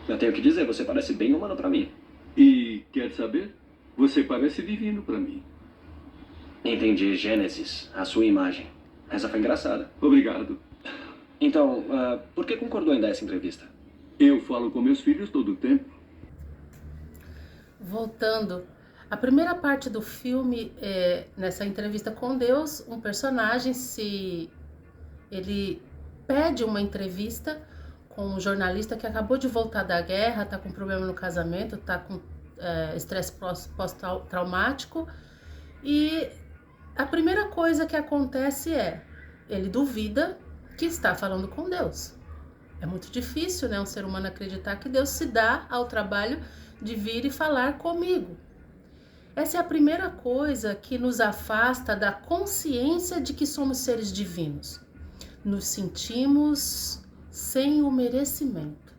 Eu tenho que dizer, você parece bem humano pra mim. E quer saber? Você parece divino pra mim. Entendi, Gênesis, a sua imagem. Essa foi engraçada. Obrigado. Então, por que concordou em dar essa entrevista? Eu falo com meus filhos todo o tempo. Voltando, a primeira parte do filme é nessa entrevista com Deus, um personagem ele pede uma entrevista com um jornalista que acabou de voltar da guerra, tá com problema no casamento, tá com estresse pós-traumático, e a primeira coisa que acontece é, ele duvida que está falando com Deus. É muito difícil, né, um ser humano acreditar que Deus se dá ao trabalho de vir e falar comigo. Essa é a primeira coisa que nos afasta da consciência de que somos seres divinos. Nos sentimos sem o merecimento,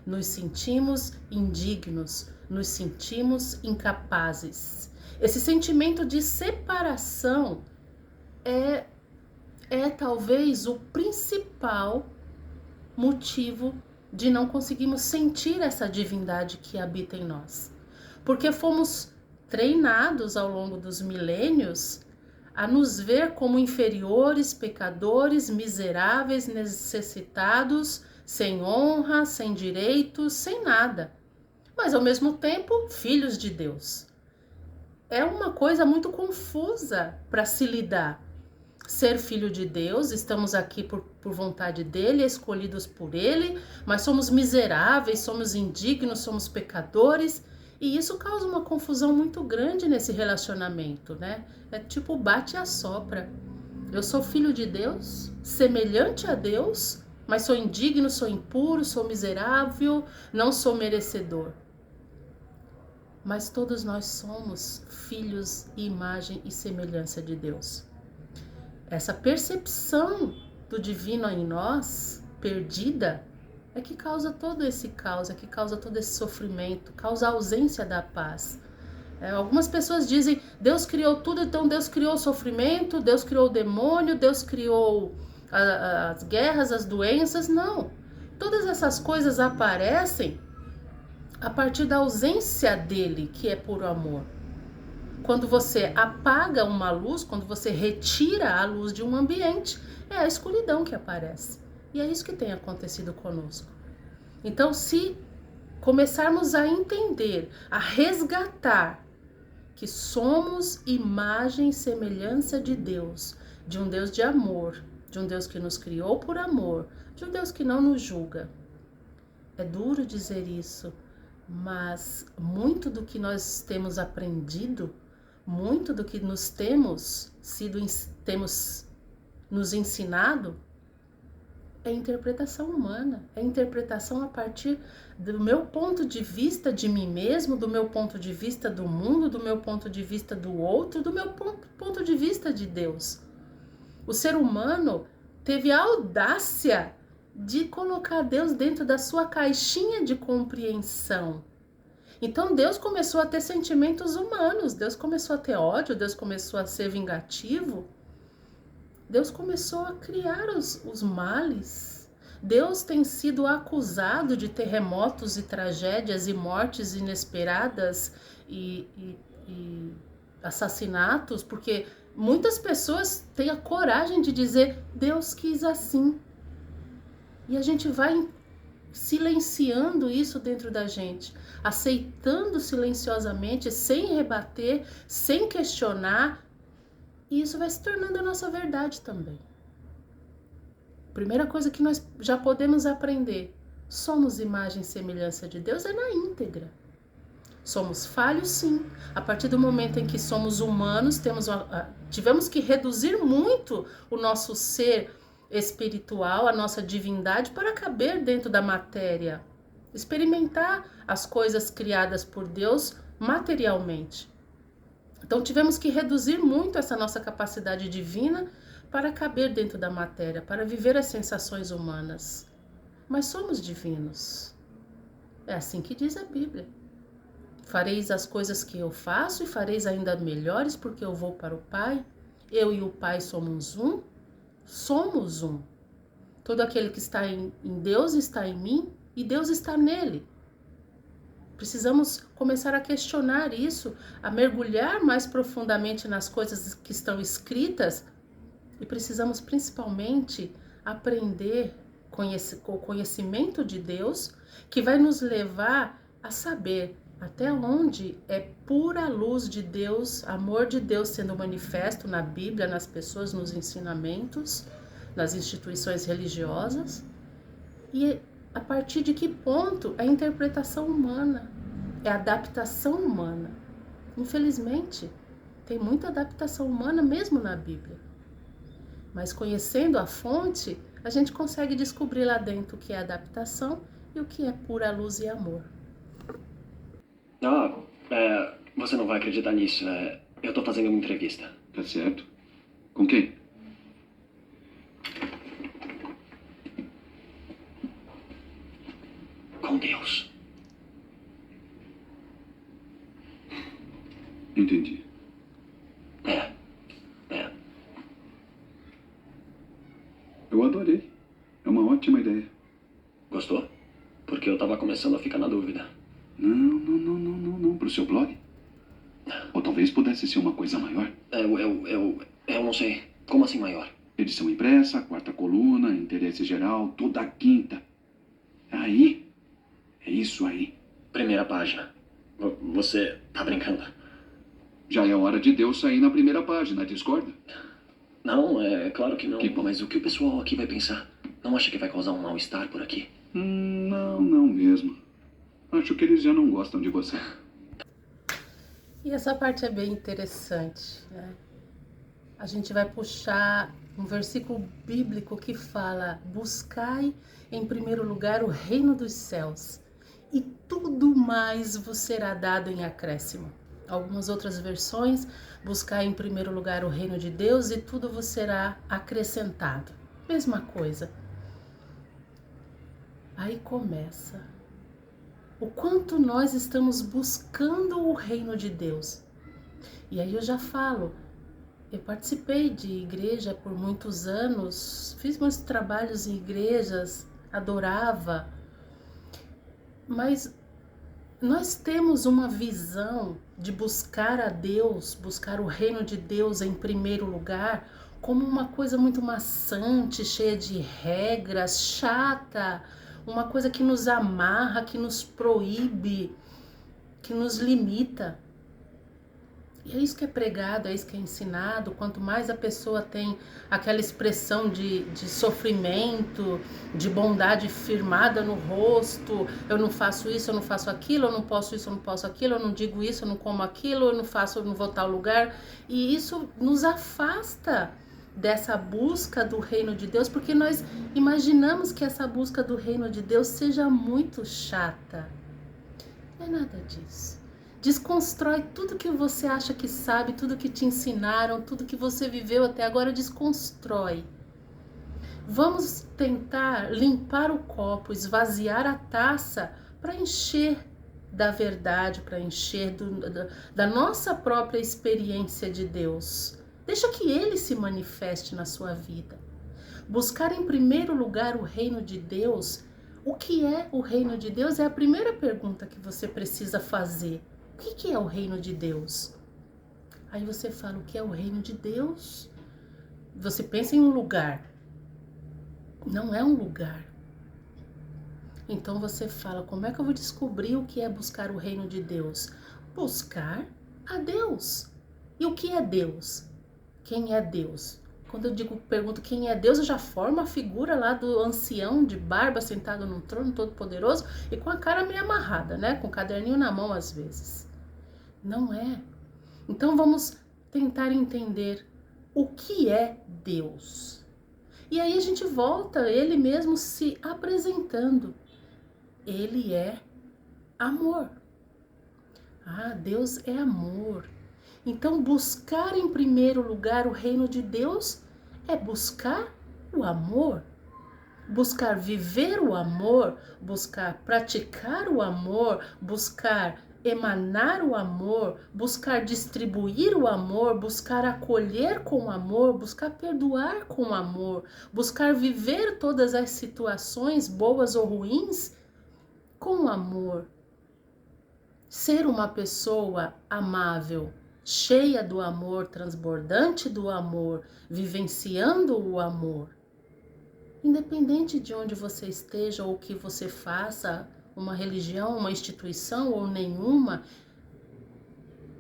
nos sentimos indignos, nos sentimos incapazes. Esse sentimento de separação é talvez o principal motivo de não conseguirmos sentir essa divindade que habita em nós. Porque fomos treinados ao longo dos milênios a nos ver como inferiores, pecadores, miseráveis, necessitados, sem honra, sem direitos, sem nada. Mas ao mesmo tempo, filhos de Deus. É uma coisa muito confusa para se lidar. Ser filho de Deus, estamos aqui por vontade dele, escolhidos por ele, mas somos miseráveis, somos indignos, somos pecadores, e isso causa uma confusão muito grande nesse relacionamento, né? É tipo bate e assopra. Eu sou filho de Deus, semelhante a Deus, mas sou indigno, sou impuro, sou miserável, não sou merecedor. Mas todos nós somos filhos e imagem e semelhança de Deus. Essa percepção do divino em nós, perdida, é que causa todo esse caos, é que causa todo esse sofrimento, causa a ausência da paz. Algumas pessoas dizem, Deus criou tudo, então Deus criou o sofrimento, Deus criou o demônio, Deus criou as guerras, as doenças. Não, todas essas coisas aparecem a partir da ausência dele, que é puro amor. Quando você apaga uma luz, quando você retira a luz de um ambiente, é a escuridão que aparece. E é isso que tem acontecido conosco. Então, se começarmos a entender, a resgatar que somos imagem e semelhança de Deus, de um Deus de amor, de um Deus que nos criou por amor, de um Deus que não nos julga. É duro dizer isso, mas muito do que nós temos aprendido, muito do que temos nos ensinado, é interpretação humana, é interpretação a partir do meu ponto de vista de mim mesmo, do meu ponto de vista do mundo, do meu ponto de vista do outro, do meu ponto de vista de Deus. O ser humano teve a audácia de colocar Deus dentro da sua caixinha de compreensão. Então Deus começou a ter sentimentos humanos, Deus começou a ter ódio, Deus começou a ser vingativo. Deus começou a criar os males. Deus tem sido acusado de terremotos e tragédias e mortes inesperadas e assassinatos, porque muitas pessoas têm a coragem de dizer Deus quis assim. E a gente vai silenciando isso dentro da gente, aceitando silenciosamente, sem rebater, sem questionar. E isso vai se tornando a nossa verdade também. Primeira coisa que nós já podemos aprender, somos imagem e semelhança de Deus, é na íntegra. Somos falhos, sim. A partir do momento em que somos humanos, tivemos que reduzir muito o nosso ser espiritual, a nossa divindade, para caber dentro da matéria. Experimentar as coisas criadas por Deus materialmente. Então tivemos que reduzir muito essa nossa capacidade divina para caber dentro da matéria, para viver as sensações humanas. Mas somos divinos. É assim que diz a Bíblia. Fareis as coisas que eu faço e fareis ainda melhores porque eu vou para o Pai. Eu e o Pai somos um. Somos um. Todo aquele que está em Deus está em mim e Deus está nele. Precisamos começar a questionar isso, a mergulhar mais profundamente nas coisas que estão escritas e precisamos principalmente aprender com o conhecimento de Deus, que vai nos levar a saber até onde é pura luz de Deus, amor de Deus sendo manifesto na Bíblia, nas pessoas, nos ensinamentos, nas instituições religiosas, e a partir de que ponto é a interpretação humana, é a adaptação humana. Infelizmente, tem muita adaptação humana mesmo na Bíblia. Mas conhecendo a fonte, a gente consegue descobrir lá dentro o que é adaptação e o que é pura luz e amor. Você não vai acreditar nisso. Eu tô fazendo uma entrevista. Tá certo. Com quem? Com Deus. Entendi. É. Eu adorei. É uma ótima ideia. Gostou? Porque eu tava começando a ficar na dúvida. Não. Pro seu blog? Ou talvez pudesse ser uma coisa maior. Eu não sei. Como assim maior? Edição impressa, quarta coluna, interesse geral, toda quinta. Aí. É isso aí. Primeira página. Você tá brincando? Já é hora de Deus sair na primeira página, discorda? Não, é claro que não. Que bom. Mas o que o pessoal aqui vai pensar? Não acha que vai causar um mal-estar por aqui? Não mesmo. Acho que eles já não gostam de você. E essa parte é bem interessante, né? A gente vai puxar um versículo bíblico que fala: buscai em primeiro lugar o reino dos céus e tudo mais vos será dado em acréscimo. Algumas outras versões, buscai em primeiro lugar o reino de Deus e tudo vos será acrescentado. Mesma coisa. Aí começa o quanto nós estamos buscando o reino de Deus. E aí eu já falo, eu participei de igreja por muitos anos, fiz meus trabalhos em igrejas, adorava, mas nós temos uma visão de buscar a Deus, buscar o reino de Deus em primeiro lugar, como uma coisa muito maçante, cheia de regras, chata, uma coisa que nos amarra, que nos proíbe, que nos limita. E é isso que é pregado, é isso que é ensinado. Quanto mais a pessoa tem aquela expressão de sofrimento, de bondade firmada no rosto, eu não faço isso, eu não faço aquilo, eu não posso isso, eu não posso aquilo, eu não digo isso, eu não como aquilo, eu não faço, eu não vou tal lugar. E isso nos afasta dessa busca do reino de Deus, porque nós imaginamos que essa busca do reino de Deus seja muito chata. Não é nada disso. Desconstrói tudo que você acha que sabe, tudo que te ensinaram, tudo que você viveu até agora, desconstrói. Vamos tentar limpar o copo, esvaziar a taça para encher da verdade, para encher da nossa própria experiência de Deus. Deixa que Ele se manifeste na sua vida. Buscar em primeiro lugar o reino de Deus. O que é o reino de Deus? É a primeira pergunta que você precisa fazer. O que é o reino de Deus? Aí você fala, o que é o reino de Deus? Você pensa em um lugar. Não é um lugar. Então você fala, como é que eu vou descobrir o que é buscar o reino de Deus? Buscar a Deus. E o que é Deus? Quem é Deus? Quando eu pergunto quem é Deus, eu já formo a figura lá do ancião de barba sentado num trono todo poderoso e com a cara meio amarrada, né? Com o caderninho na mão às vezes. Não é. Então vamos tentar entender o que é Deus. E aí a gente volta, Ele mesmo se apresentando. Ele é amor. Deus é amor. Então, buscar em primeiro lugar o reino de Deus é buscar o amor, buscar viver o amor, buscar praticar o amor, buscar emanar o amor, buscar distribuir o amor, buscar acolher com amor, buscar perdoar com amor, buscar viver todas as situações, boas ou ruins, com amor. ser uma pessoa amável, cheia do amor, transbordante do amor, vivenciando o amor. Independente de onde você esteja ou o que você faça, uma religião, uma instituição ou nenhuma,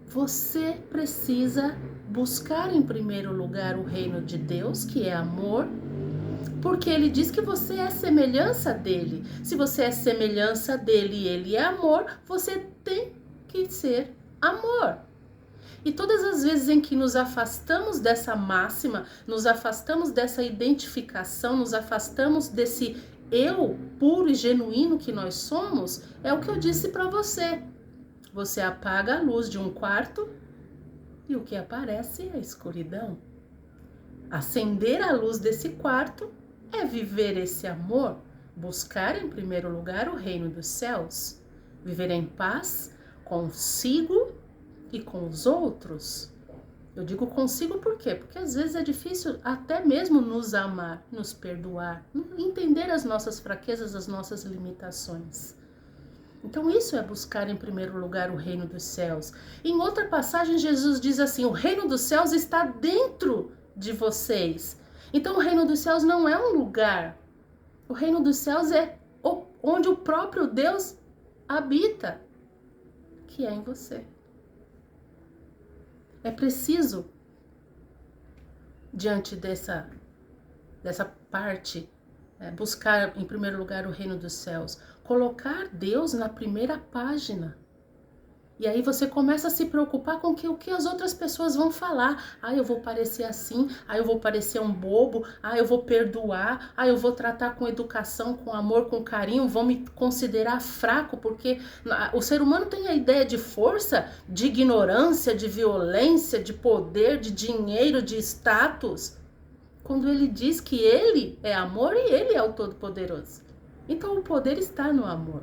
você precisa buscar em primeiro lugar o reino de Deus, que é amor, porque ele diz que você é semelhança dele. Se você é semelhança dele e ele é amor, você tem que ser amor. E todas as vezes em que nos afastamos dessa máxima, nos afastamos dessa identificação, nos afastamos desse eu puro e genuíno que nós somos, é o que eu disse para você. Você apaga a luz de um quarto e o que aparece é a escuridão. Acender a luz desse quarto é viver esse amor, buscar em primeiro lugar o reino dos céus, viver em paz consigo e com os outros. Eu digo consigo por quê? Porque às vezes é difícil até mesmo nos amar, nos perdoar, entender as nossas fraquezas, as nossas limitações. Então isso é buscar em primeiro lugar o reino dos céus. Em outra passagem Jesus diz assim, o reino dos céus está dentro de vocês. Então o reino dos céus não é um lugar. O reino dos céus é onde o próprio Deus habita, que é em você. É preciso, diante dessa parte, buscar em primeiro lugar o reino dos céus, colocar Deus na primeira página. E aí você começa a se preocupar com o que as outras pessoas vão falar. Ah, eu vou parecer assim, ah, eu vou parecer um bobo, ah, eu vou perdoar, ah, eu vou tratar com educação, com amor, com carinho, vão me considerar fraco, porque o ser humano tem a ideia de força, de ignorância, de violência, de poder, de dinheiro, de status, quando ele diz que ele é amor e ele é o Todo-Poderoso. Então o poder está no amor.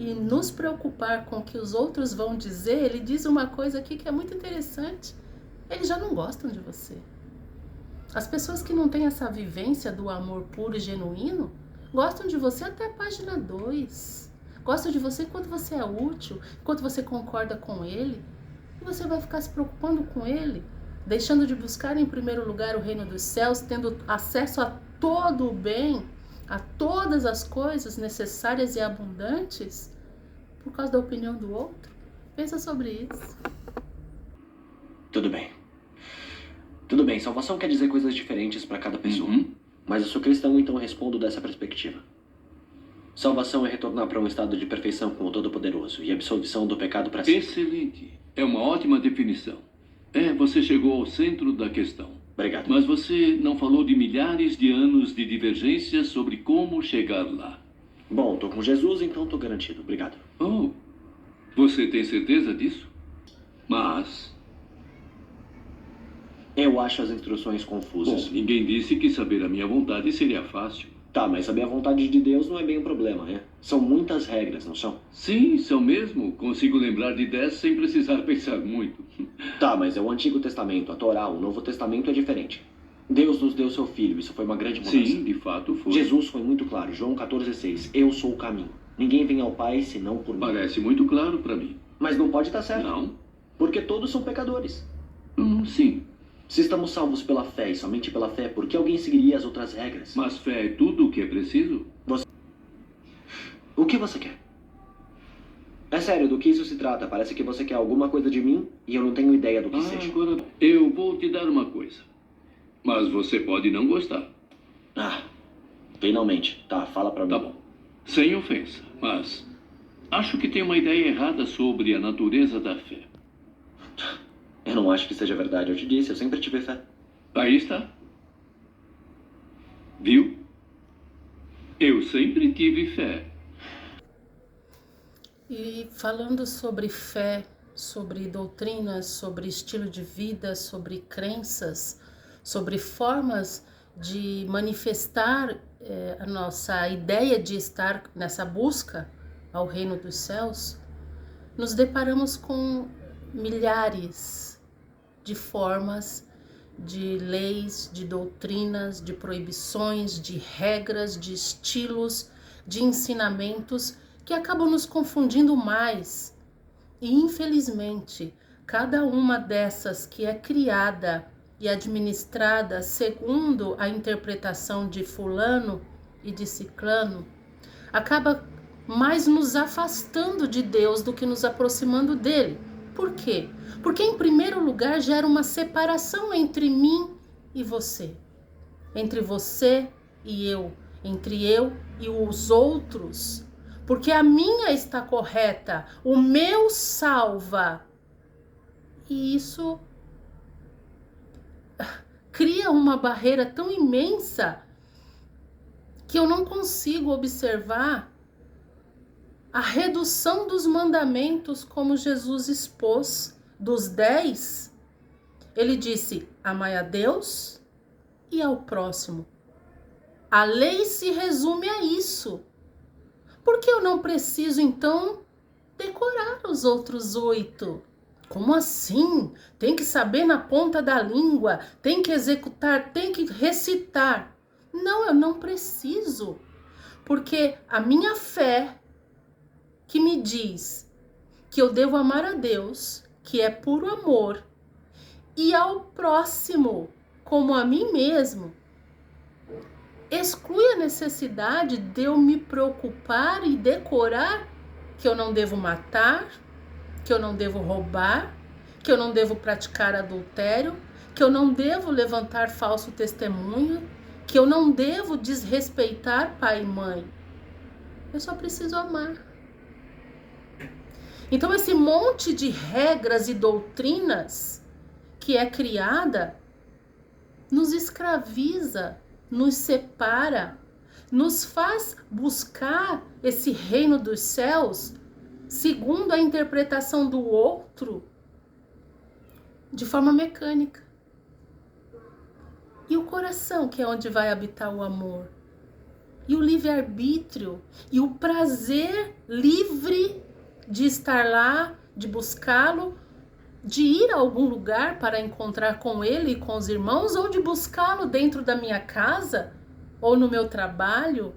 E nos preocupar com o que os outros vão dizer, ele diz uma coisa aqui que é muito interessante. Eles já não gostam de você. As pessoas que não têm essa vivência do amor puro e genuíno, gostam de você até a página 2. Gostam de você enquanto você é útil, enquanto você concorda com ele. E você vai ficar se preocupando com ele, deixando de buscar em primeiro lugar o reino dos céus, tendo acesso a todo o bem, a todas as coisas necessárias e abundantes, por causa da opinião do outro? Pensa sobre isso. Tudo bem. Tudo bem, salvação quer dizer coisas diferentes para cada pessoa. Uhum. Mas eu sou cristão, então eu respondo dessa perspectiva. Salvação é retornar para um estado de perfeição com o Todo-Poderoso e absolvição do pecado para sempre. Excelente. É uma ótima definição. Você chegou ao centro da questão. Obrigado. Mas você não falou de milhares de anos de divergências sobre como chegar lá. Bom, tô com Jesus, então tô garantido. Obrigado. Oh, você tem certeza disso? Mas... Eu acho as instruções confusas. Bom, ninguém disse que saber a minha vontade seria fácil. Tá, mas saber a vontade de Deus não é bem um problema, né? São muitas regras, não são? Sim, são mesmo. Consigo lembrar de 10 sem precisar pensar muito. Tá, mas é o Antigo Testamento, a Torá, o Novo Testamento é diferente. Deus nos deu seu Filho, isso foi uma grande mudança. Sim, de fato foi. Jesus foi muito claro, João 14,6. Eu sou o caminho. Ninguém vem ao Pai senão por mim. Parece muito claro para mim. Mas não pode estar certo. Não? Porque todos são pecadores. Sim. Se estamos salvos pela fé e somente pela fé, por que alguém seguiria as outras regras? Mas fé é tudo o que é preciso? O que você quer? É sério, do que isso se trata? Parece que você quer alguma coisa de mim e eu não tenho ideia do que seja. Agora, eu vou te dar uma coisa. Mas você pode não gostar. Ah, finalmente. Tá, fala pra mim. Tá bom. Sem ofensa, mas acho que tem uma ideia errada sobre a natureza da fé. Eu não acho que seja verdade, eu te disse, eu sempre tive fé. Aí está. Viu? Eu sempre tive fé. E falando sobre fé, sobre doutrinas, sobre estilo de vida, sobre crenças, sobre formas de manifestar a nossa ideia de estar nessa busca ao reino dos céus, nos deparamos com milhares de formas, de leis, de doutrinas, de proibições, de regras, de estilos, de ensinamentos que acabam nos confundindo mais E infelizmente, cada uma dessas que é criada e administrada segundo a interpretação de fulano e de ciclano, acaba mais nos afastando de Deus do que nos aproximando dele. Por quê? Porque em primeiro lugar gera uma separação entre mim e você, entre você e eu, entre eu e os outros. Porque a minha está correta, o meu salva. E isso cria uma barreira tão imensa que eu não consigo observar a redução dos mandamentos como Jesus expôs. Dos 10, ele disse: amai a Deus e ao próximo. A lei se resume a isso. Por que eu não preciso, então, decorar os outros 8? Como assim? Tem que saber na ponta da língua, tem que executar, tem que recitar. Não, eu não preciso. Porque a minha fé, que me diz que eu devo amar a Deus, que é puro amor, e ao próximo como a mim mesmo, exclui a necessidade de eu me preocupar e decorar que eu não devo matar, que eu não devo roubar, que eu não devo praticar adultério, que eu não devo levantar falso testemunho, que eu não devo desrespeitar pai e mãe. Eu só preciso amar. Então esse monte de regras e doutrinas que é criada nos escraviza, nos separa, nos faz buscar esse reino dos céus segundo a interpretação do outro de forma mecânica. E o coração, que é onde vai habitar o amor, e o livre-arbítrio, e o prazer livre de estar lá, de buscá-lo, de ir a algum lugar para encontrar com ele e com os irmãos, ou de buscá-lo dentro da minha casa, ou no meu trabalho,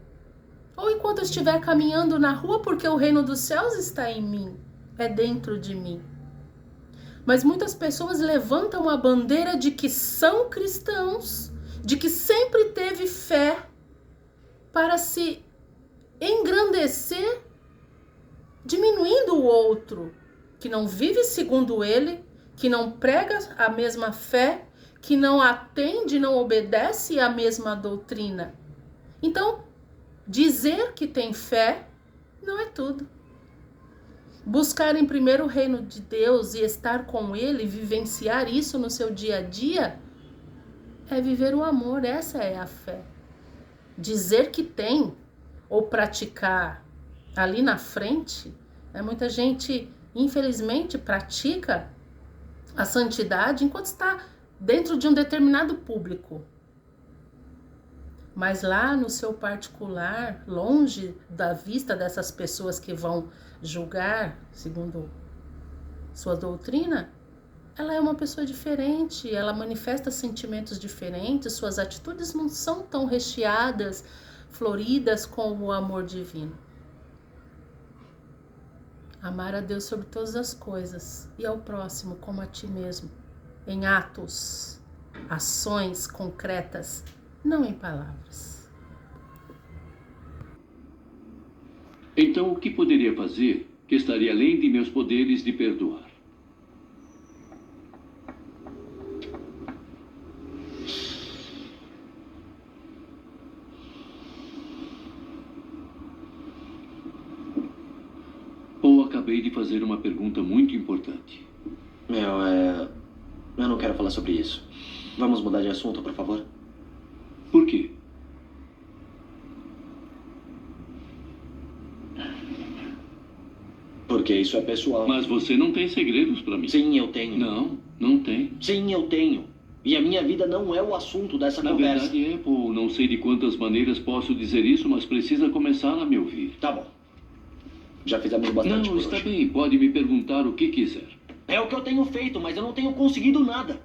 ou enquanto eu estiver caminhando na rua, porque o reino dos céus está em mim, é dentro de mim. Mas muitas pessoas levantam a bandeira de que são cristãos, de que sempre teve fé, para se engrandecer, diminuindo o outro, que não vive segundo ele, que não prega a mesma fé, que não atende, não obedece à mesma doutrina. Então, dizer que tem fé não é tudo. Buscar em primeiro o reino de Deus e estar com ele, vivenciar isso no seu dia a dia, é viver o amor, essa é a fé. Dizer que tem, ou praticar ali na frente, muita gente, infelizmente, pratica a santidade enquanto está dentro de um determinado público. Mas lá no seu particular, longe da vista dessas pessoas que vão julgar, segundo sua doutrina, ela é uma pessoa diferente, ela manifesta sentimentos diferentes, suas atitudes não são tão recheadas, floridas com o amor divino. Amar a Deus sobre todas as coisas e ao próximo como a ti mesmo, em atos, ações concretas, não em palavras. Então, o que poderia fazer que estaria além de meus poderes de perdoar? Ou acabei de fazer uma pergunta muito importante? Eu não quero falar sobre isso. Vamos mudar de assunto, por favor? Por quê? Porque isso é pessoal. Mas você não tem segredos para mim. Sim, eu tenho. Não tem. Sim, eu tenho. E a minha vida não é o assunto dessa conversa. Na verdade é, Paul. Não sei de quantas maneiras posso dizer isso, mas precisa começar a me ouvir. Tá bom. Já fizemos bastante Não, por está hoje. bem. Pode me perguntar o que quiser. É o que eu tenho feito, mas eu não tenho conseguido nada.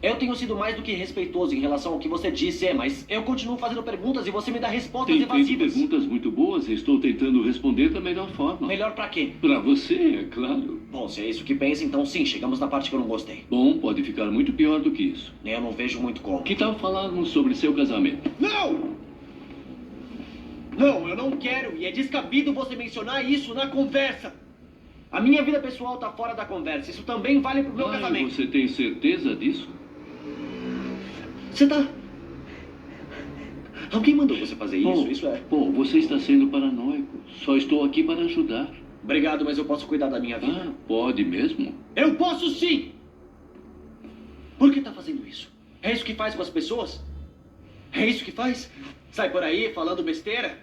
Eu tenho sido mais do que respeitoso em relação ao que você disse, mas eu continuo fazendo perguntas e você me dá respostas Tem feito evasivas. perguntas muito boas e estou tentando responder da melhor forma. Melhor pra quê? Pra você, é claro. Bom, se é isso que pensa, então sim, chegamos na parte que eu não gostei. Bom, pode ficar muito pior do que isso. Eu não vejo muito como. Que tal falarmos sobre seu casamento? Não! Não, eu não quero, e é descabido você mencionar isso na conversa. A minha vida pessoal tá fora da conversa, isso também vale pro meu casamento. Você tem certeza disso? Você tá... Alguém mandou você fazer isso? Isso é... Pô, você está sendo paranoico. Só estou aqui para ajudar. Obrigado, mas eu posso cuidar da minha vida. Ah, pode mesmo? Eu posso sim! Por que tá fazendo isso? É isso que faz com as pessoas? É isso que faz? Sai por aí falando besteira?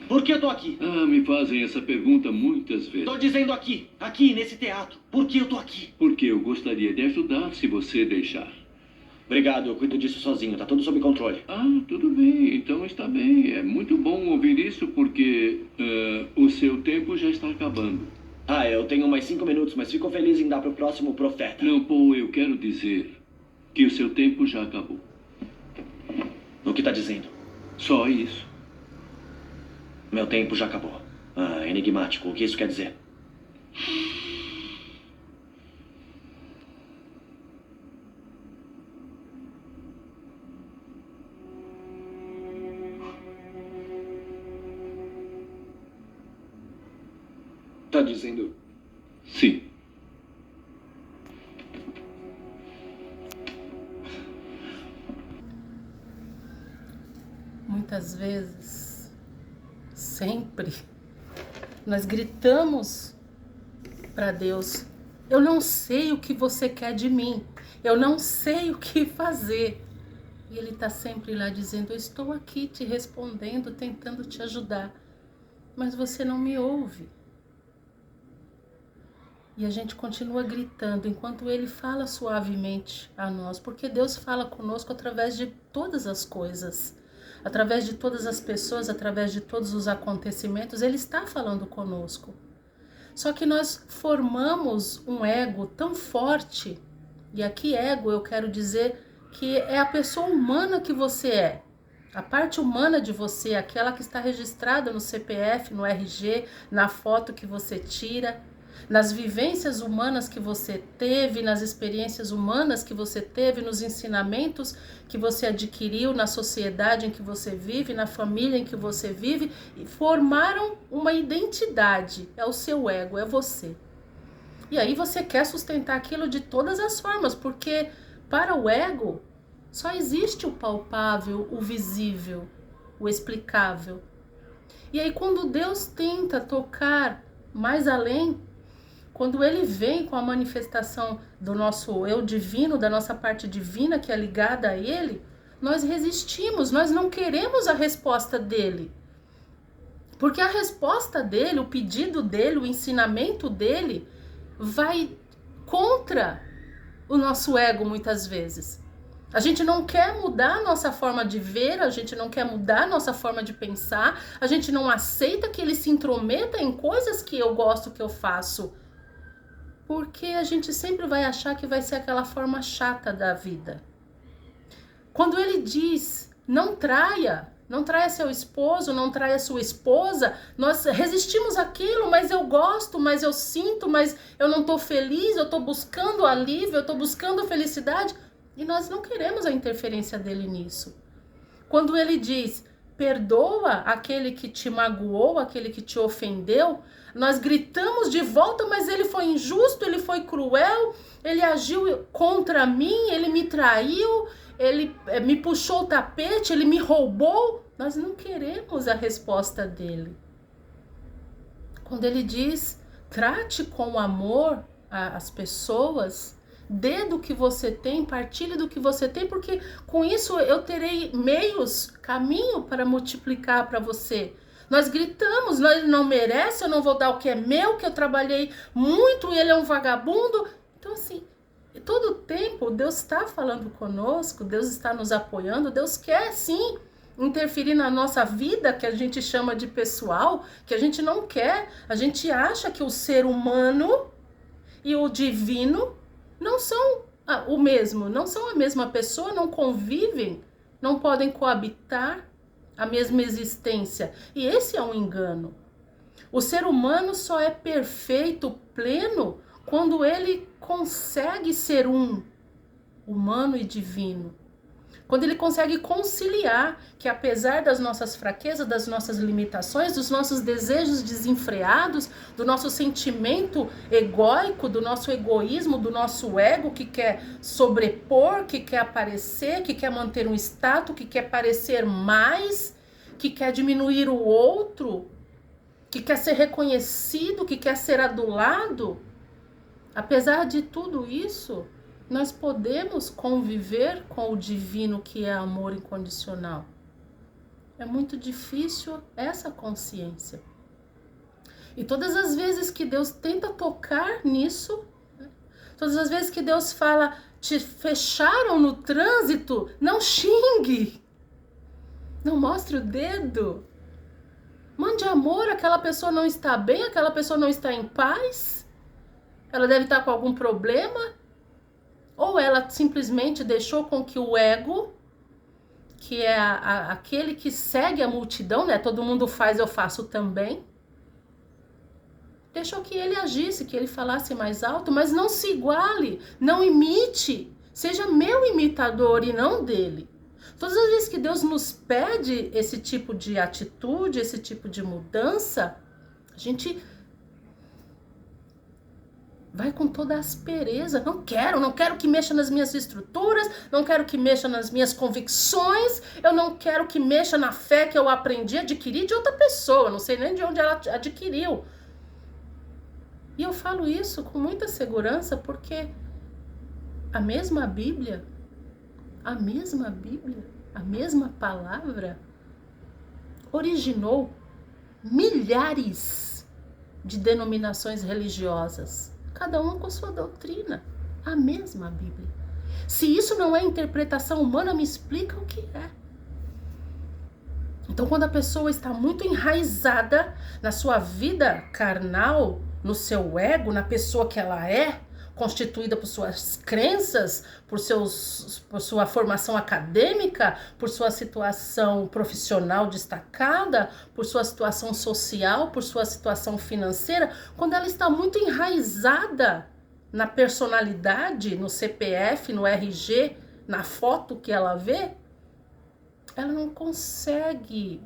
Por que eu tô aqui? Ah, me fazem essa pergunta muitas vezes. Tô dizendo aqui, nesse teatro. Por que eu tô aqui? Porque eu gostaria de ajudar se você deixar. Obrigado, eu cuido disso sozinho, tá tudo sob controle. Ah, tudo bem, então está bem. É muito bom ouvir isso porque o seu tempo já está acabando. Ah, eu tenho mais 5 minutos, mas fico feliz em dar pro próximo profeta. Não, Paul, eu quero dizer que o seu tempo já acabou. O que tá dizendo? Só isso. Meu tempo já acabou. Ah, enigmático, o que isso quer dizer? Tá dizendo... Sim. Muitas vezes, sempre, nós gritamos para Deus: eu não sei o que você quer de mim, eu não sei o que fazer. E Ele está sempre lá dizendo: eu estou aqui te respondendo, tentando te ajudar, mas você não me ouve. E a gente continua gritando enquanto Ele fala suavemente a nós, porque Deus fala conosco através de todas as coisas, através de todas as pessoas, através de todos os acontecimentos. Ele está falando conosco. Só que nós formamos um ego tão forte, e aqui ego eu quero dizer que é a pessoa humana que você é. A parte humana de você, aquela que está registrada no CPF, no RG, na foto que você tira, nas vivências humanas que você teve, nas experiências humanas que você teve, nos ensinamentos que você adquiriu na sociedade em que você vive, na família em que você vive, e formaram uma identidade. É o seu ego, é você. E aí você quer sustentar aquilo de todas as formas, porque para o ego só existe o palpável, o visível, o explicável. E aí quando Deus tenta tocar mais além, quando Ele vem com a manifestação do nosso eu divino, da nossa parte divina que é ligada a Ele, nós resistimos, nós não queremos a resposta dEle. Porque a resposta dEle, o pedido dEle, o ensinamento dEle, vai contra o nosso ego muitas vezes. A gente não quer mudar a nossa forma de ver, a gente não quer mudar a nossa forma de pensar, a gente não aceita que Ele se intrometa em coisas que eu gosto, que eu faço, porque a gente sempre vai achar que vai ser aquela forma chata da vida. Quando Ele diz, não traia seu esposo, não traia sua esposa, nós resistimos àquilo, mas eu gosto, mas eu sinto, mas eu não estou feliz, eu estou buscando alívio, eu estou buscando felicidade, e nós não queremos a interferência dele nisso. Quando Ele diz, perdoa aquele que te magoou, aquele que te ofendeu, nós gritamos de volta, mas ele foi injusto, ele foi cruel, ele agiu contra mim, ele me traiu, ele me puxou o tapete, ele me roubou. Nós não queremos a resposta dele. Quando ele diz, trate com amor as pessoas, dê do que você tem, partilhe do que você tem, porque com isso eu terei meios, caminho para multiplicar para você. Nós gritamos, ele não merece, eu não vou dar o que é meu, que eu trabalhei muito, ele é um vagabundo. Então assim, todo tempo Deus está falando conosco, Deus está nos apoiando, Deus quer sim interferir na nossa vida, que a gente chama de pessoal, que a gente não quer. A gente acha que o ser humano e o divino não são o mesmo, não são a mesma pessoa, não convivem, não podem coabitar a mesma existência. E esse é um engano. O ser humano só é perfeito, pleno, quando ele consegue ser um, humano e divino. Quando ele consegue conciliar que, apesar das nossas fraquezas, das nossas limitações, dos nossos desejos desenfreados, do nosso sentimento egóico, do nosso egoísmo, do nosso ego que quer sobrepor, que quer aparecer, que quer manter um status, que quer parecer mais, que quer diminuir o outro, que quer ser reconhecido, que quer ser adulado, apesar de tudo isso, nós podemos conviver com o divino que é amor incondicional. É muito difícil essa consciência. E todas as vezes que Deus tenta tocar nisso, todas as vezes que Deus fala, te fecharam no trânsito, não xingue, não mostre o dedo. Mande amor, aquela pessoa não está bem, aquela pessoa não está em paz, ela deve estar com algum problema. Ou ela simplesmente deixou com que o ego, que é aquele que segue a multidão, né? Todo mundo faz, eu faço também. Deixou que ele agisse, que ele falasse mais alto, mas não se iguale, não imite. Seja meu imitador e não dele. Todas as vezes que Deus nos pede esse tipo de atitude, esse tipo de mudança, a gente vai com toda a aspereza. Não quero que mexa nas minhas estruturas, não quero que mexa nas minhas convicções, eu não quero que mexa na fé que eu aprendi a adquirir de outra pessoa, não sei nem de onde ela adquiriu. E eu falo isso com muita segurança porque a mesma Bíblia, a mesma palavra, originou milhares de denominações religiosas. Cada uma com sua doutrina, a mesma Bíblia. Se isso não é interpretação humana, me explica o que é. Então, quando a pessoa está muito enraizada na sua vida carnal, no seu ego, na pessoa que ela é, constituída por suas crenças, por sua formação acadêmica, por sua situação profissional destacada, por sua situação social, por sua situação financeira, quando ela está muito enraizada na personalidade, no CPF, no RG, na foto que ela vê, ela não consegue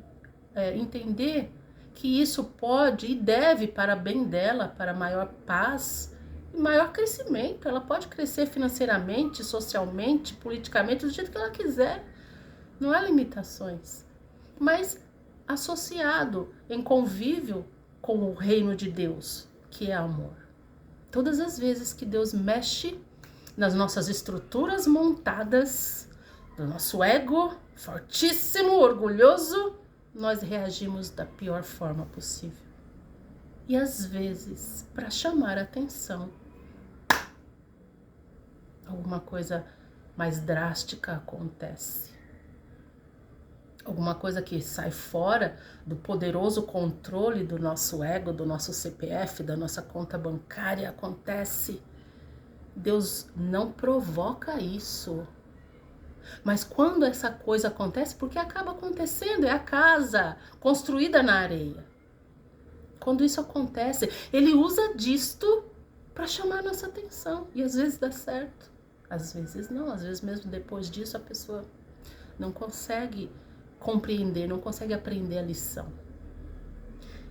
entender que isso pode e deve, para bem dela, para maior paz, maior crescimento. Ela pode crescer financeiramente, socialmente, politicamente, do jeito que ela quiser. Não há limitações. Mas associado em convívio com o reino de Deus, que é amor. Todas as vezes que Deus mexe nas nossas estruturas montadas, do nosso ego fortíssimo, orgulhoso, nós reagimos da pior forma possível. E às vezes, para chamar a atenção, alguma coisa mais drástica acontece. Alguma coisa que sai fora do poderoso controle do nosso ego, do nosso CPF, da nossa conta bancária acontece. Deus não provoca isso. Mas quando essa coisa acontece, porque acaba acontecendo, é a casa construída na areia. Quando isso acontece, ele usa disto para chamar a nossa atenção. E às vezes dá certo, às vezes não. Às vezes mesmo depois disso a pessoa não consegue compreender, não consegue aprender a lição.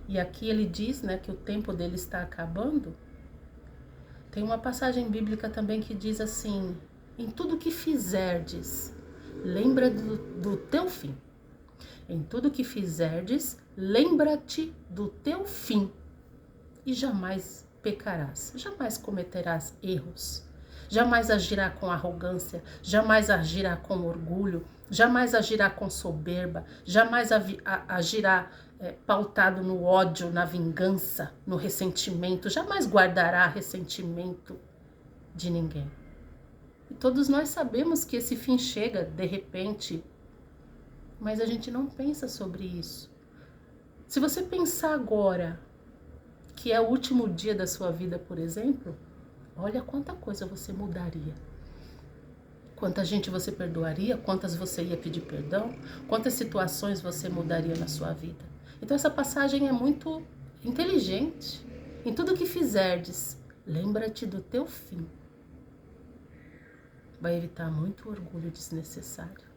E aqui ele diz, né, que o tempo dele está acabando. Tem uma passagem bíblica também que diz assim: em tudo que fizerdes, lembra do teu fim. Em tudo que fizerdes, lembra-te do teu fim, e jamais pecarás, jamais cometerás erros, jamais agirá com arrogância, jamais agirá com orgulho, jamais agirá com soberba, jamais agirá pautado no ódio, na vingança, no ressentimento, jamais guardará ressentimento de ninguém. E todos nós sabemos que esse fim chega de repente, mas a gente não pensa sobre isso. Se você pensar agora que é o último dia da sua vida, por exemplo, olha quanta coisa você mudaria. Quanta gente você perdoaria? Quantas você ia pedir perdão? Quantas situações você mudaria na sua vida? Então essa passagem é muito inteligente. Em tudo que fizerdes, lembra-te do teu fim. Vai evitar muito orgulho desnecessário.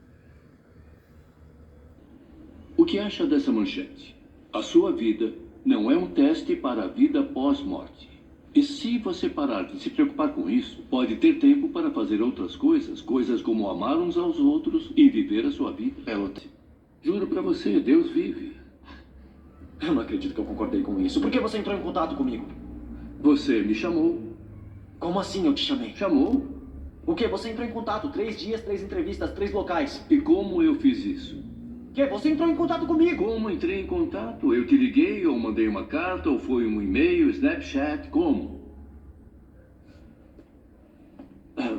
O que acha dessa manchete? A sua vida não é um teste para a vida pós-morte. E se você parar de se preocupar com isso, pode ter tempo para fazer outras coisas, coisas como amar uns aos outros e viver a sua vida. Elliot, Juro pra você, Deus vive. eu não acredito que eu concordei com isso. Por que você entrou em contato comigo? Você me chamou. Como assim eu te chamei? Chamou? O quê? Você entrou em contato. 3 dias, 3 entrevistas, 3 locais. E como eu fiz isso? O quê? Você entrou em contato comigo. Como entrei em contato? Eu te liguei, ou mandei uma carta, ou foi um e-mail, Snapchat, como?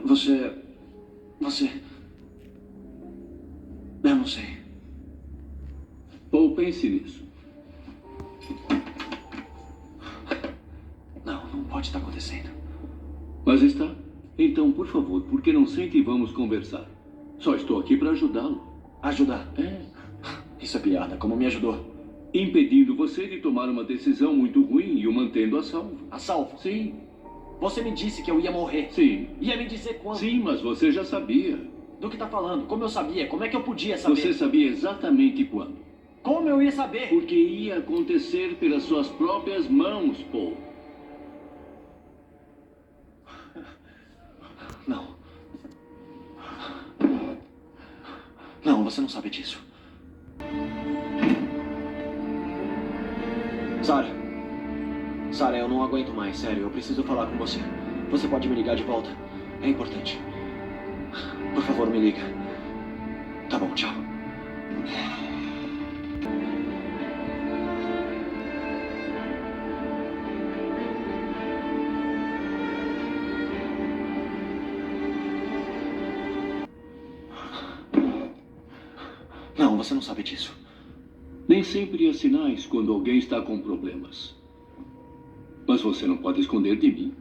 Você... Eu não sei. Ou pense nisso. Não pode estar acontecendo. Mas está. Então, por favor, por que não sente e vamos conversar? Só estou aqui para ajudá-lo. Ajudar? É. Isso é piada. Como me ajudou? Impedindo você de tomar uma decisão muito ruim e o mantendo a salvo. A salvo? Sim, Você me disse que eu ia morrer. sim. Ia me dizer quando? Sim, mas você já sabia. Do que tá falando? Como eu sabia? Como é que eu podia saber? Você sabia exatamente quando. Como eu ia saber? Porque ia acontecer pelas suas próprias mãos, Paul. Não. Não, você não sabe disso. Sarah, eu não aguento mais, sério. Eu preciso falar com você. Você pode me ligar de volta? É importante. Por favor, me liga. Tá bom, tchau. Não, você não sabe disso. Nem sempre há sinais quando alguém está com problemas. Mas você não pode esconder de mim.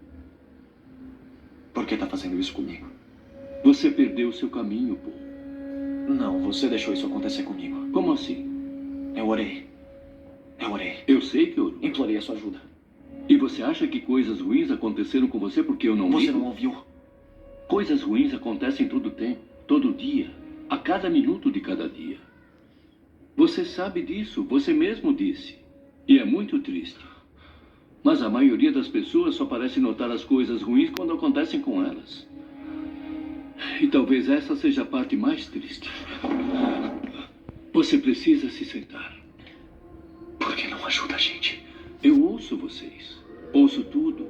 Por que tá fazendo isso comigo? Você perdeu seu caminho, Paul. Não, você deixou isso acontecer comigo. Como assim? Eu orei. Eu sei que eu... Implorei a sua ajuda. E você acha que coisas ruins aconteceram com você porque eu não Você ligo? não ouviu? Coisas ruins acontecem todo tempo, todo dia, a cada minuto de cada dia. Você sabe disso, você mesmo disse. E é muito triste. Mas a maioria das pessoas só parece notar as coisas ruins quando acontecem com elas. E talvez essa seja a parte mais triste. Você precisa se sentar. Por que não ajuda a gente? Eu ouço vocês. Ouço tudo.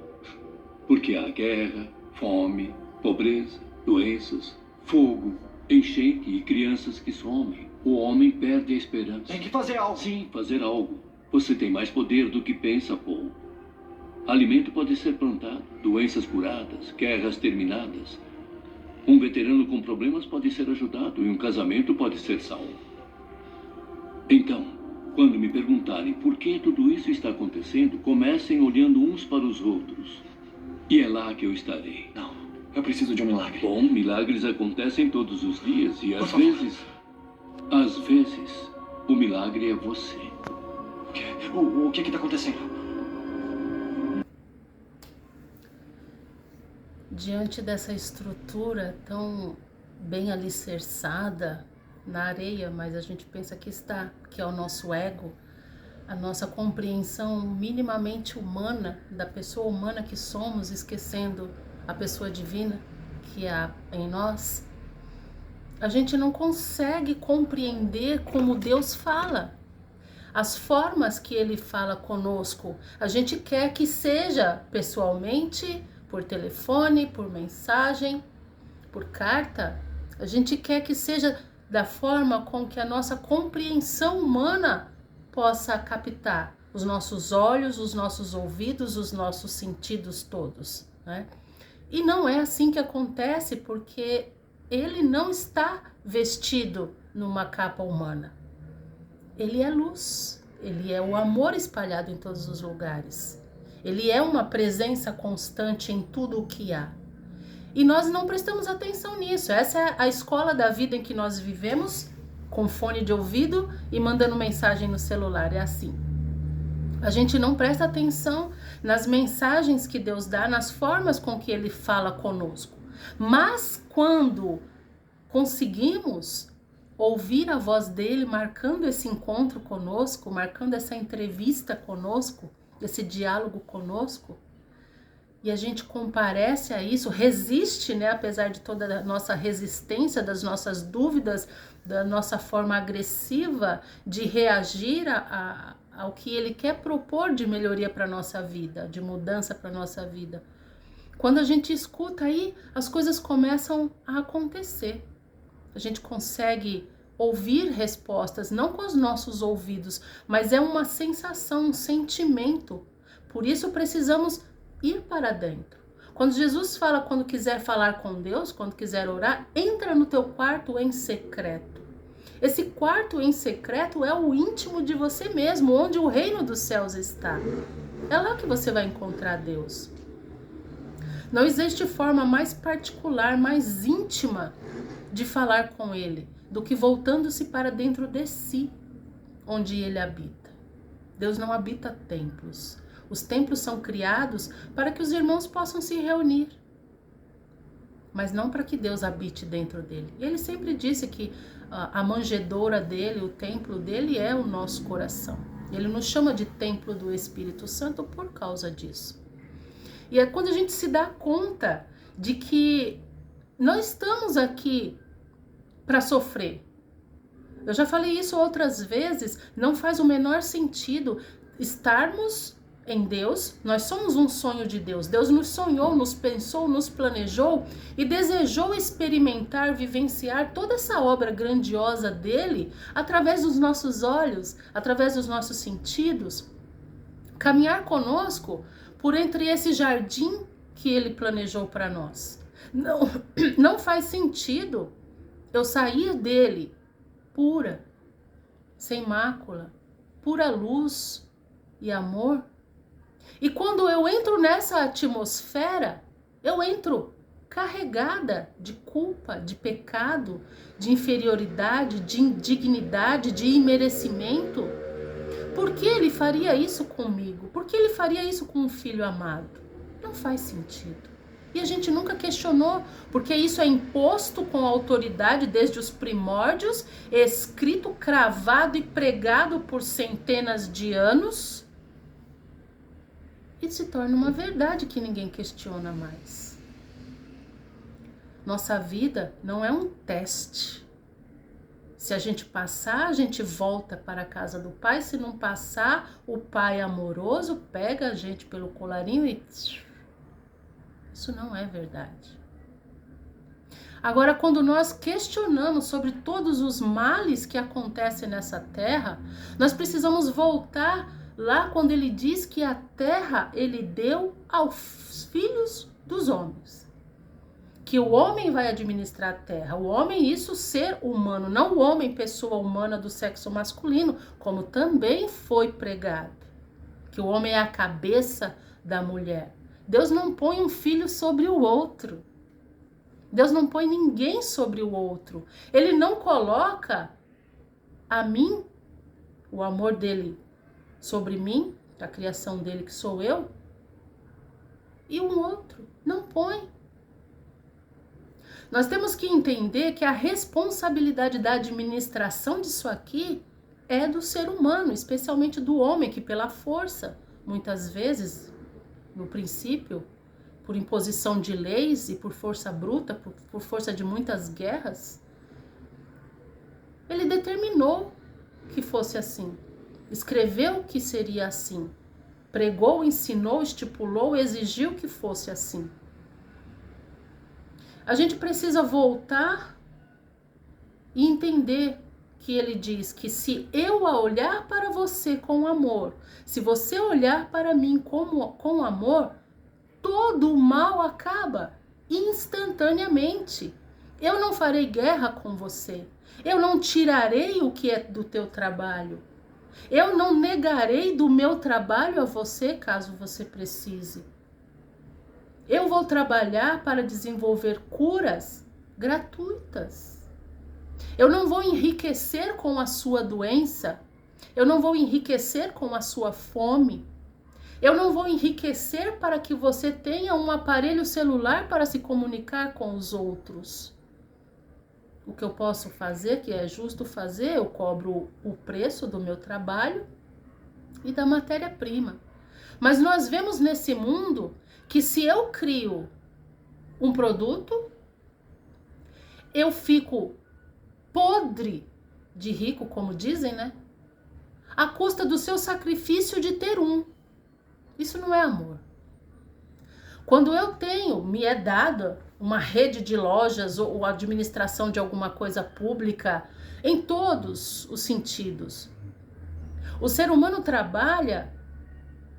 Porque há guerra, fome, pobreza, doenças, fogo, enchente e crianças que somem. O homem perde a esperança. Tem que fazer algo. Sim, fazer algo. Você tem mais poder do que pensa, Paul. Alimento pode ser plantado, doenças curadas, guerras terminadas. Um veterano com problemas pode ser ajudado e um casamento pode ser salvo. Então, quando me perguntarem por que tudo isso está acontecendo, comecem olhando uns para os outros. E é lá que eu estarei. Não, eu preciso de um milagre. Bom, milagres acontecem todos os dias e Por favor. às vezes, o milagre é você. O que tá acontecendo? Diante dessa estrutura tão bem alicerçada na areia, mas a gente pensa que está, que é o nosso ego, a nossa compreensão minimamente humana da pessoa humana que somos, esquecendo a pessoa divina que há em nós, a gente não consegue compreender como Deus fala. As formas que Ele fala conosco, a gente quer que seja pessoalmente, por telefone, por mensagem, por carta. A gente quer que seja da forma com que a nossa compreensão humana possa captar os nossos olhos, os nossos ouvidos, os nossos sentidos todos, né? E não é assim que acontece, porque Ele não está vestido numa capa humana. Ele é luz, Ele é o amor espalhado em todos os lugares. Ele é uma presença constante em tudo o que há. E nós não prestamos atenção nisso. Essa é a escola da vida em que nós vivemos, com fone de ouvido e mandando mensagem no celular. É assim. A gente não presta atenção nas mensagens que Deus dá, nas formas com que Ele fala conosco. Mas quando conseguimos ouvir a voz dele, marcando esse encontro conosco, marcando essa entrevista conosco, esse diálogo conosco, e a gente comparece a isso, resiste, né, apesar de toda a nossa resistência, das nossas dúvidas, da nossa forma agressiva de reagir ao que ele quer propor de melhoria para a nossa vida, de mudança para a nossa vida. Quando a gente escuta aí, as coisas começam a acontecer. A gente consegue ouvir respostas, não com os nossos ouvidos, mas é uma sensação, um sentimento. Por isso precisamos ir para dentro. Quando Jesus fala, quando quiser falar com Deus, quando quiser orar, entra no teu quarto em secreto. Esse quarto em secreto é o íntimo de você mesmo, onde o reino dos céus está. É lá que você vai encontrar Deus. Não existe forma mais particular, mais íntima de falar com Ele do que voltando-se para dentro de si, onde Ele habita. Deus não habita templos. Os templos são criados para que os irmãos possam se reunir, mas não para que Deus habite dentro dele. E ele sempre disse que a manjedoura dele, o templo dele é o nosso coração. Ele nos chama de templo do Espírito Santo por causa disso. E é quando a gente se dá conta de que nós estamos aqui para sofrer. Eu já falei isso outras vezes, não faz o menor sentido estarmos em Deus. Nós somos um sonho de Deus. Deus nos sonhou, nos pensou, nos planejou e desejou experimentar, vivenciar toda essa obra grandiosa dele através dos nossos olhos, através dos nossos sentidos, caminhar conosco por entre esse jardim que ele planejou para nós. Não faz sentido eu sair dele pura, sem mácula, pura luz e amor. E quando eu entro nessa atmosfera, eu entro carregada de culpa, de pecado, de inferioridade, de indignidade, de imerecimento. Por que ele faria isso comigo? Por que ele faria isso com um filho amado? Não faz sentido. E a gente nunca questionou, porque isso é imposto com autoridade desde os primórdios, escrito, cravado e pregado por centenas de anos. E se torna uma verdade que ninguém questiona mais. Nossa vida não é um teste. Se a gente passar, a gente volta para a casa do pai. Se não passar, o pai amoroso pega a gente pelo colarinho e... Isso não é verdade. Agora, quando nós questionamos sobre todos os males que acontecem nessa terra, nós precisamos voltar lá quando ele diz que a terra ele deu aos filhos dos homens. Que o homem vai administrar a terra. O homem, isso ser humano, não o homem, pessoa humana do sexo masculino, como também foi pregado. Que o homem é a cabeça da mulher. Deus não põe um filho sobre o outro. Deus não põe ninguém sobre o outro. Ele não coloca a mim, o amor dele sobre mim, a criação dele que sou eu, e um outro. Não põe. Nós temos que entender que a responsabilidade da administração disso aqui é do ser humano, especialmente do homem, que pela força, muitas vezes, no princípio, por imposição de leis e por força bruta, por força de muitas guerras, ele determinou que fosse assim. Escreveu que seria assim. Pregou, ensinou, estipulou, exigiu que fosse assim. A gente precisa voltar e entender que ele diz que se eu olhar para você com amor, se você olhar para mim com amor, todo o mal acaba instantaneamente. Eu não farei guerra com você. Eu não tirarei o que é do teu trabalho. Eu não negarei do meu trabalho a você caso você precise. Eu vou trabalhar para desenvolver curas gratuitas. Eu não vou enriquecer com a sua doença. Eu não vou enriquecer com a sua fome. Eu não vou enriquecer para que você tenha um aparelho celular para se comunicar com os outros. O que eu posso fazer, que é justo fazer, eu cobro o preço do meu trabalho e da matéria-prima. Mas nós vemos nesse mundo que se eu crio um produto, eu fico podre de rico, como dizem, né? À custa do seu sacrifício de ter um. Isso não é amor. Quando eu tenho, me é dada uma rede de lojas ou administração de alguma coisa pública, em todos os sentidos. O ser humano trabalha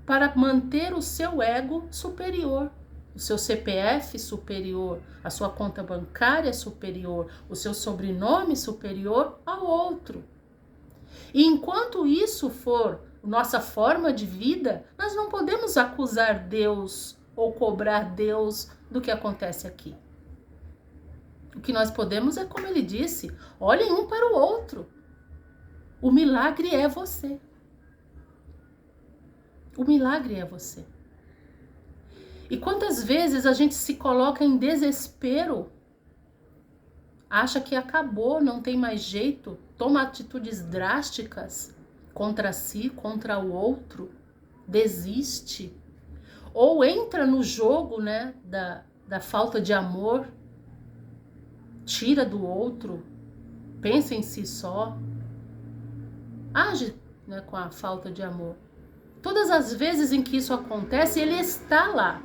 para manter o seu ego superior, o seu CPF superior, a sua conta bancária superior, o seu sobrenome superior ao outro. E enquanto isso for nossa forma de vida, nós não podemos acusar Deus ou cobrar Deus do que acontece aqui. O que nós podemos é, como ele disse, olhem um para o outro. O milagre é você. O milagre é você. E quantas vezes a gente se coloca em desespero, acha que acabou, não tem mais jeito, toma atitudes drásticas contra si, contra o outro, desiste, ou entra no jogo, né, da falta de amor, tira do outro, pensa em si só, age, né, com a falta de amor. Todas as vezes em que isso acontece, ele está lá,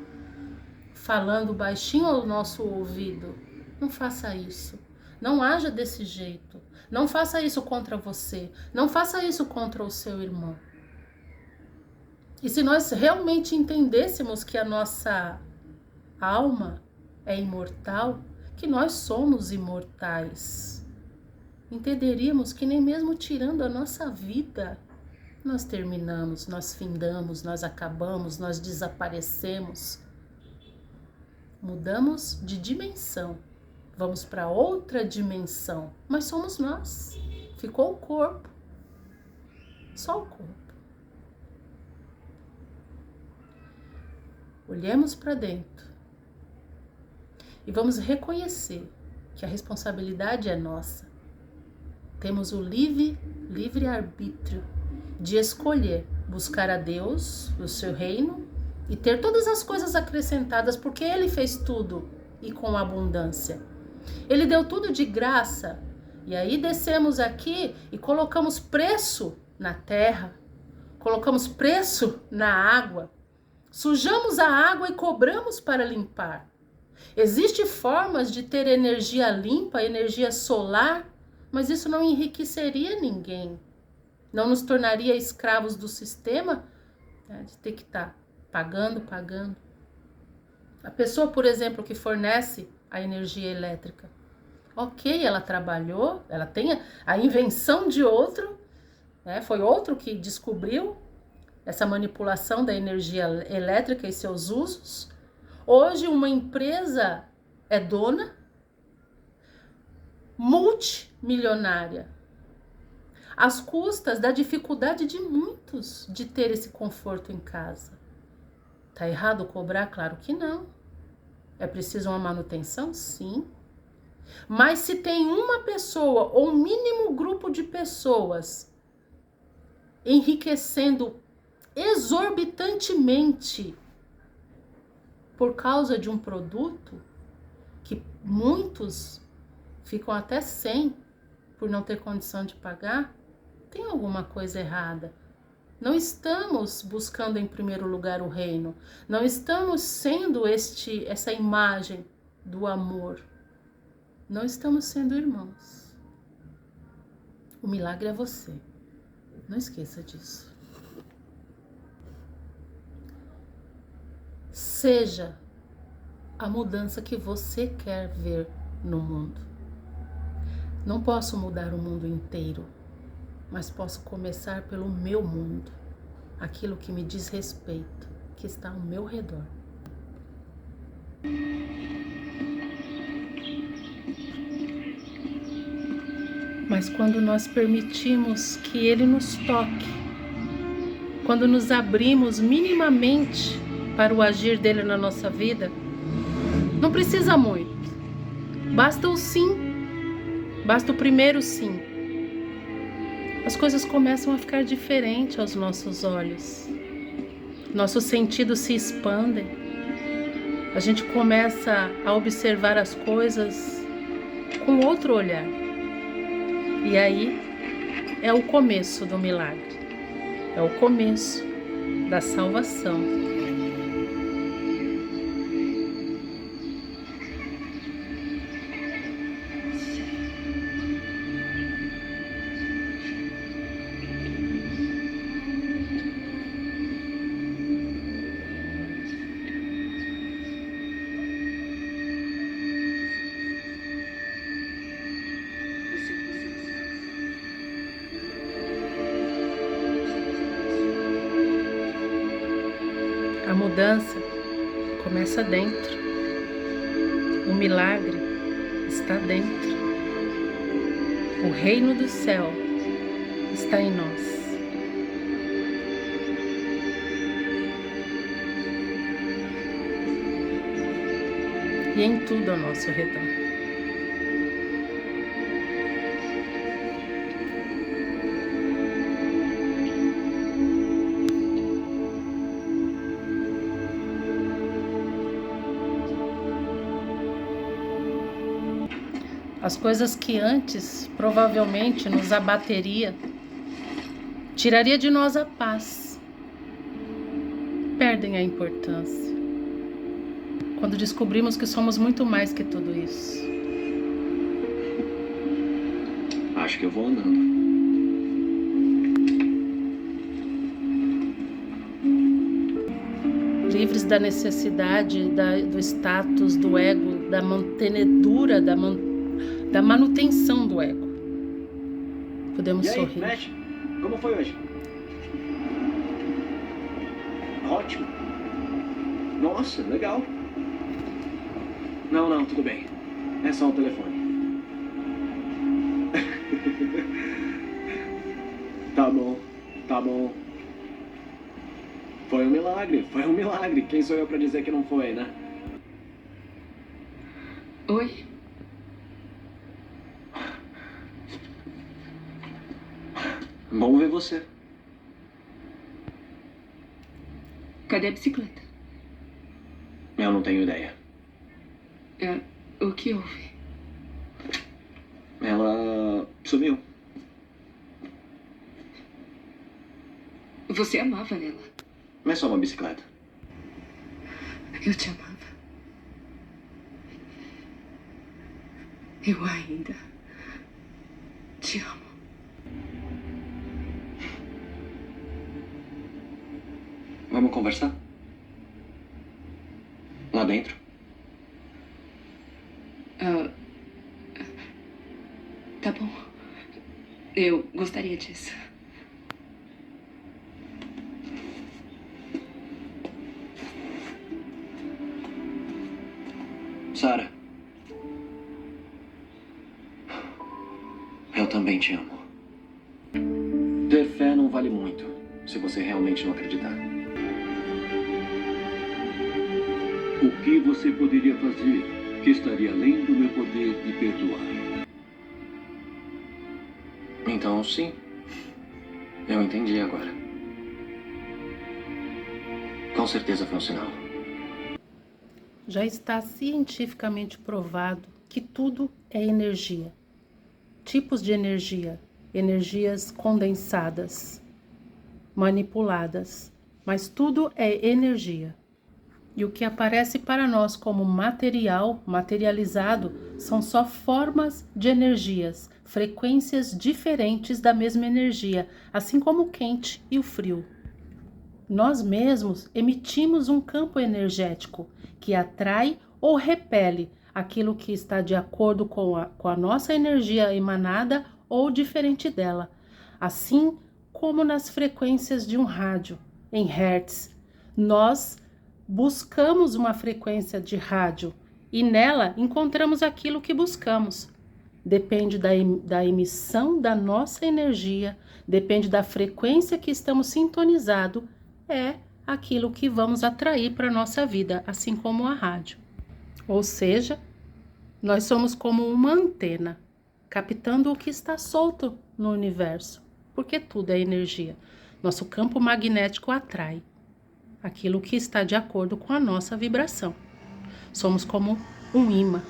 falando baixinho ao nosso ouvido. Não faça isso. Não haja desse jeito. Não faça isso contra você. Não faça isso contra o seu irmão. E se nós realmente entendêssemos que a nossa alma é imortal, que nós somos imortais, entenderíamos que nem mesmo tirando a nossa vida, nós terminamos, nós findamos, nós acabamos, nós desaparecemos. Mudamos de dimensão, vamos para outra dimensão, mas somos nós. Ficou o corpo, só o corpo. Olhemos para dentro e vamos reconhecer que a responsabilidade é nossa. Temos o livre arbítrio de escolher buscar a Deus, o seu reino, e ter todas as coisas acrescentadas, porque Ele fez tudo e com abundância. Ele deu tudo de graça, e aí descemos aqui e colocamos preço na terra, colocamos preço na água, sujamos a água e cobramos para limpar. Existem formas de ter energia limpa, energia solar, mas isso não enriqueceria ninguém. Não nos tornaria escravos do sistema, né, de ter que estar pagando. A pessoa, por exemplo, que fornece a energia elétrica, ok, ela trabalhou, ela tem a invenção de outro, né, foi outro que descobriu essa manipulação da energia elétrica e seus usos. Hoje uma empresa é dona, multimilionária, às custas da dificuldade de muitos de ter esse conforto em casa. Tá errado cobrar? Claro que não. É preciso uma manutenção? Sim. Mas se tem uma pessoa ou um mínimo grupo de pessoas enriquecendo exorbitantemente por causa de um produto que muitos ficam até sem por não ter condição de pagar, tem alguma coisa errada. Não estamos buscando em primeiro lugar o reino. Não estamos sendo essa imagem do amor. Não estamos sendo irmãos. O milagre é você. Não esqueça disso. Seja a mudança que você quer ver no mundo. Não posso mudar o mundo inteiro, mas posso começar pelo meu mundo, aquilo que me diz respeito, que está ao meu redor. Mas quando nós permitimos que Ele nos toque, quando nos abrimos minimamente para o agir dele na nossa vida, não precisa muito. Basta o sim, basta o primeiro sim. As coisas começam a ficar diferentes aos nossos olhos. Nossos sentidos se expandem. A gente começa a observar as coisas com outro olhar. E aí é o começo do milagre. É o começo da salvação. A mudança começa dentro. O milagre está dentro. O reino do céu está em nós. E em tudo ao nosso redor. As coisas que antes provavelmente nos abateria, tiraria de nós a paz, perdem a importância. Quando descobrimos que somos muito mais que tudo isso. Acho que eu vou andando. Livres da necessidade, do status, do ego, da mantenedura, da manutenção do ego. Podemos E aí, sorrir. Matt? Como foi hoje? Ótimo. Nossa, legal. Não, tudo bem. É só o telefone. Tá bom. Foi um milagre. Quem sou eu pra dizer que não foi, né? Oi? Bom ver você. Cadê a bicicleta? Eu não tenho ideia. O que houve? Ela sumiu. Você amava ela. Não é só uma bicicleta. Eu te amava. Eu ainda te amo. Vamos conversar? Lá dentro? Tá bom. Eu gostaria disso. Sarah. Eu também te amo. Ter fé não vale muito, se você realmente não acreditar. O que você poderia fazer que estaria além do meu poder de perdoar? Então, sim. Eu entendi agora. Com certeza foi um sinal. Já está cientificamente provado que tudo é energia. Tipos de energia, energias condensadas, manipuladas, mas tudo é energia. E o que aparece para nós como material, materializado, são só formas de energias, frequências diferentes da mesma energia, assim como o quente e o frio. Nós mesmos emitimos um campo energético que atrai ou repele aquilo que está de acordo com a nossa energia emanada ou diferente dela, assim como nas frequências de um rádio, em hertz. Nós buscamos uma frequência de rádio e nela encontramos aquilo que buscamos. Depende da emissão da nossa energia, depende da frequência que estamos sintonizados, é aquilo que vamos atrair para a nossa vida, assim como a rádio. Ou seja, nós somos como uma antena, captando o que está solto no universo, porque tudo é energia. Nosso campo magnético atrai aquilo que está de acordo com a nossa vibração. Somos como um imã.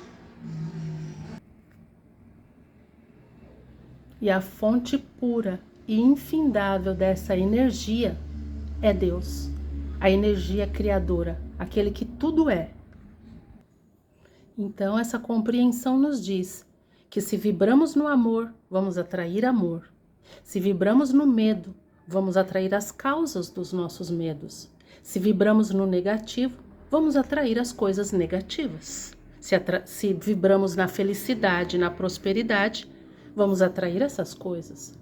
E a fonte pura e infindável dessa energia é Deus, a energia criadora, aquele que tudo é. Então, essa compreensão nos diz que se vibramos no amor, vamos atrair amor. Se vibramos no medo, vamos atrair as causas dos nossos medos. Se vibramos no negativo, vamos atrair as coisas negativas. Se vibramos na felicidade, na prosperidade, vamos atrair essas coisas.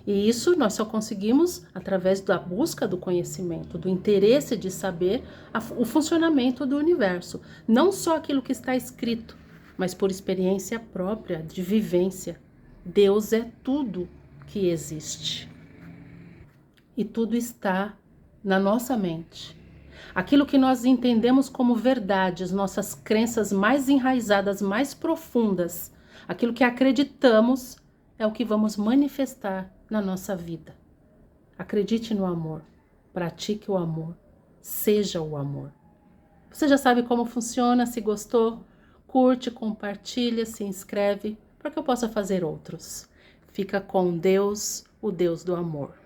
E isso nós só conseguimos através da busca do conhecimento, do interesse de saber o funcionamento do universo. Não só aquilo que está escrito, mas por experiência própria, de vivência. Deus é tudo que existe. E tudo está na nossa mente. Aquilo que nós entendemos como verdades, nossas crenças mais enraizadas, mais profundas, aquilo que acreditamos é o que vamos manifestar na nossa vida. Acredite no amor, pratique o amor, seja o amor. Você já sabe como funciona, se gostou, curte, compartilha, se inscreve para que eu possa fazer outros. Fica com Deus, o Deus do amor.